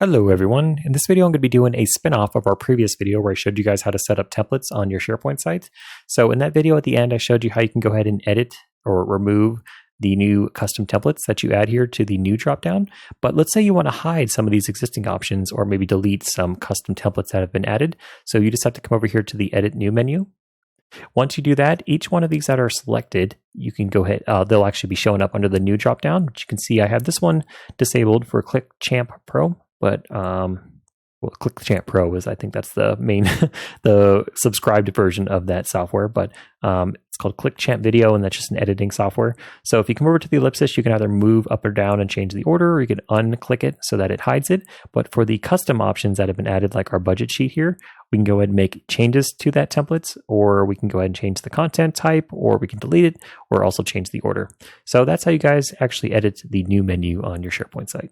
Hello everyone. In this video I'm going to be doing a spin-off of our previous video where I showed you guys how to set up templates on your SharePoint site. So in that video at the end I showed you how you can go ahead and edit or remove the new custom templates that you add here to the new dropdown. But let's say you want to hide some of these existing options or maybe delete some custom templates that have been added. So you just have to come over here to the Edit New menu. Once you do that, each one of these that are selected, you can go ahead, they'll actually be showing up under the new dropdown, which you can see I have this one disabled for ClickChamp Pro. But well, ClickChamp Pro is, I think that's the main, the subscribed version of that software. But it's called ClickChamp Video, and that's just an editing software. So if you come over to the ellipsis, you can either move up or down and change the order, or you can unclick it so that it hides it. But for the custom options that have been added, like our budget sheet here, we can go ahead and make changes to that template, or we can go ahead and change the content type, or we can delete it, or also change the order. So that's how you guys actually edit the new menu on your SharePoint site.